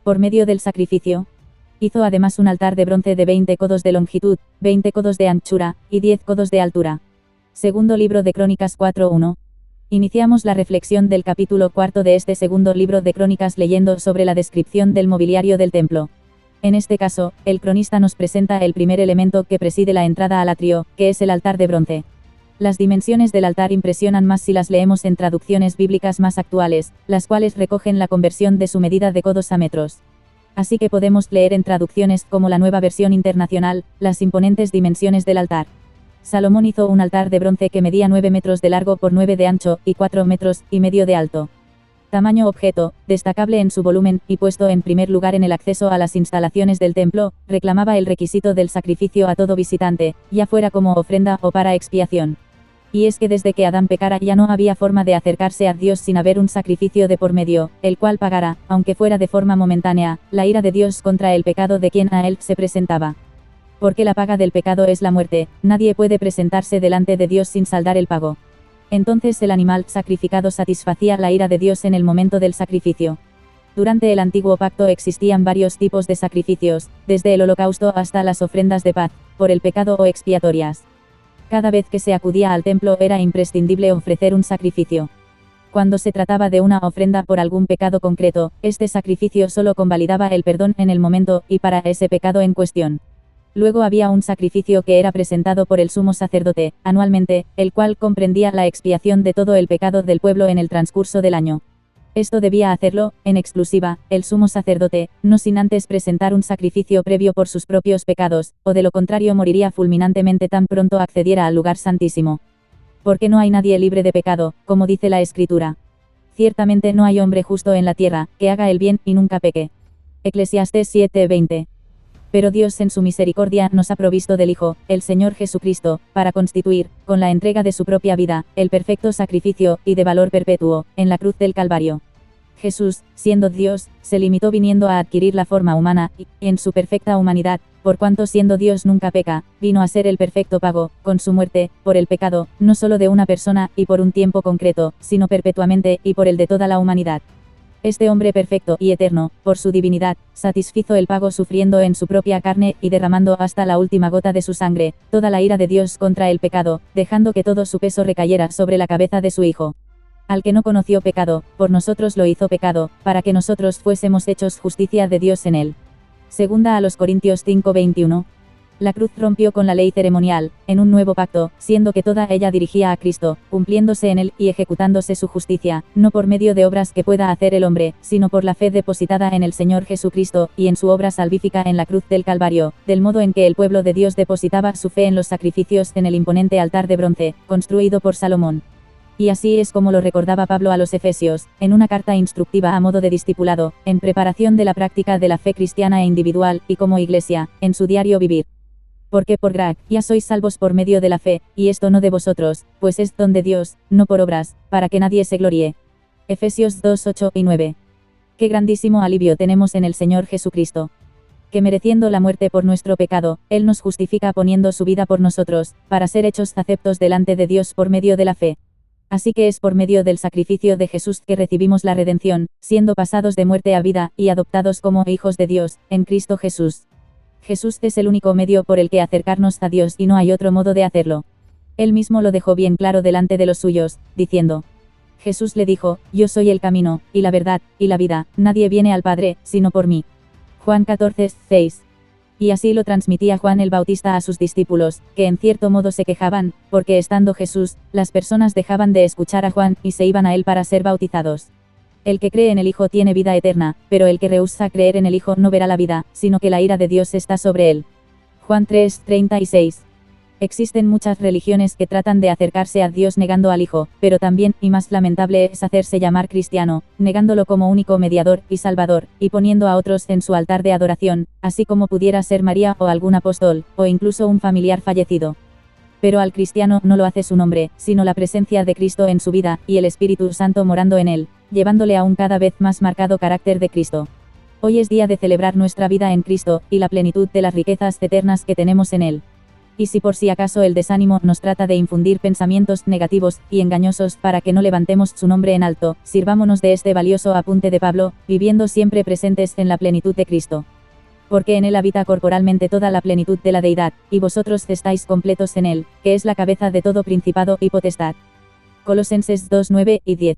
Por medio del sacrificio. Hizo además un altar de bronce de 20 codos de longitud, 20 codos de anchura, y 10 codos de altura. Segundo libro de Crónicas 4:1. Iniciamos la reflexión del capítulo 4 de este segundo libro de Crónicas leyendo sobre la descripción del mobiliario del templo. En este caso, el cronista nos presenta el primer elemento que preside la entrada al atrio, que es el altar de bronce. Las dimensiones del altar impresionan más si las leemos en traducciones bíblicas más actuales, las cuales recogen la conversión de su medida de codos a metros. Así que podemos leer en traducciones como la Nueva Versión Internacional, las imponentes dimensiones del altar. Salomón hizo un altar de bronce que medía 9 metros de largo por 9 de ancho, y 4 metros y medio de alto. Tamaño objeto, destacable en su volumen, y puesto en primer lugar en el acceso a las instalaciones del templo, reclamaba el requisito del sacrificio a todo visitante, ya fuera como ofrenda o para expiación. Y es que desde que Adán pecara ya no había forma de acercarse a Dios sin haber un sacrificio de por medio, el cual pagara, aunque fuera de forma momentánea, la ira de Dios contra el pecado de quien a él se presentaba. Porque la paga del pecado es la muerte, nadie puede presentarse delante de Dios sin saldar el pago. Entonces el animal sacrificado satisfacía la ira de Dios en el momento del sacrificio. Durante el antiguo pacto existían varios tipos de sacrificios, desde el holocausto hasta las ofrendas de paz, por el pecado o expiatorias. Cada vez que se acudía al templo era imprescindible ofrecer un sacrificio. Cuando se trataba de una ofrenda por algún pecado concreto, este sacrificio solo convalidaba el perdón en el momento y para ese pecado en cuestión. Luego había un sacrificio que era presentado por el sumo sacerdote, anualmente, el cual comprendía la expiación de todo el pecado del pueblo en el transcurso del año. Esto debía hacerlo, en exclusiva, el sumo sacerdote, no sin antes presentar un sacrificio previo por sus propios pecados, o de lo contrario moriría fulminantemente tan pronto accediera al lugar santísimo. Porque no hay nadie libre de pecado, como dice la Escritura. Ciertamente no hay hombre justo en la tierra, que haga el bien y nunca peque. Eclesiastés 7:20. Pero Dios en su misericordia nos ha provisto del Hijo, el Señor Jesucristo, para constituir, con la entrega de su propia vida, el perfecto sacrificio, y de valor perpetuo, en la cruz del Calvario. Jesús, siendo Dios, se limitó viniendo a adquirir la forma humana, y, en su perfecta humanidad, por cuanto siendo Dios nunca peca, vino a ser el perfecto pago, con su muerte, por el pecado, no solo de una persona, y por un tiempo concreto, sino perpetuamente, y por el de toda la humanidad. Este hombre perfecto y eterno, por su divinidad, satisfizo el pago sufriendo en su propia carne y derramando hasta la última gota de su sangre, toda la ira de Dios contra el pecado, dejando que todo su peso recayera sobre la cabeza de su Hijo. Al que no conoció pecado, por nosotros lo hizo pecado, para que nosotros fuésemos hechos justicia de Dios en él. Segunda a los Corintios 5:21. La cruz rompió con la ley ceremonial, en un nuevo pacto, siendo que toda ella dirigía a Cristo, cumpliéndose en él y ejecutándose su justicia, no por medio de obras que pueda hacer el hombre, sino por la fe depositada en el Señor Jesucristo, y en su obra salvífica en la cruz del Calvario, del modo en que el pueblo de Dios depositaba su fe en los sacrificios en el imponente altar de bronce, construido por Salomón. Y así es como lo recordaba Pablo a los Efesios, en una carta instructiva a modo de discipulado, en preparación de la práctica de la fe cristiana e individual, y como iglesia, en su diario vivir. Porque por gracia sois salvos por medio de la fe, y esto no de vosotros, pues es don de Dios, no por obras, para que nadie se gloríe. Efesios 2:8 y 9. Qué grandísimo alivio tenemos en el Señor Jesucristo. Que mereciendo la muerte por nuestro pecado, Él nos justifica poniendo su vida por nosotros, para ser hechos aceptos delante de Dios por medio de la fe. Así que es por medio del sacrificio de Jesús que recibimos la redención, siendo pasados de muerte a vida, y adoptados como hijos de Dios, en Cristo Jesús. Jesús es el único medio por el que acercarnos a Dios y no hay otro modo de hacerlo. Él mismo lo dejó bien claro delante de los suyos, diciendo. Jesús le dijo, yo soy el camino, y la verdad, y la vida, nadie viene al Padre, sino por mí. Juan 14:6. Y así lo transmitía Juan el Bautista a sus discípulos, que en cierto modo se quejaban, porque estando Jesús, las personas dejaban de escuchar a Juan y se iban a él para ser bautizados. El que cree en el Hijo tiene vida eterna, pero el que rehúsa creer en el Hijo no verá la vida, sino que la ira de Dios está sobre él. Juan 3:36. Existen muchas religiones que tratan de acercarse a Dios negando al Hijo, pero también, y más lamentable es hacerse llamar cristiano, negándolo como único mediador y salvador, y poniendo a otros en su altar de adoración, así como pudiera ser María o algún apóstol, o incluso un familiar fallecido. Pero al cristiano no lo hace su nombre, sino la presencia de Cristo en su vida, y el Espíritu Santo morando en él, llevándole a un cada vez más marcado carácter de Cristo. Hoy es día de celebrar nuestra vida en Cristo, y la plenitud de las riquezas eternas que tenemos en él. Y si por si acaso el desánimo nos trata de infundir pensamientos negativos y engañosos para que no levantemos su nombre en alto, sirvámonos de este valioso apunte de Pablo, viviendo siempre presentes en la plenitud de Cristo. Porque en él habita corporalmente toda la plenitud de la deidad, y vosotros estáis completos en él, que es la cabeza de todo principado y potestad. Colosenses 2:9 y 10.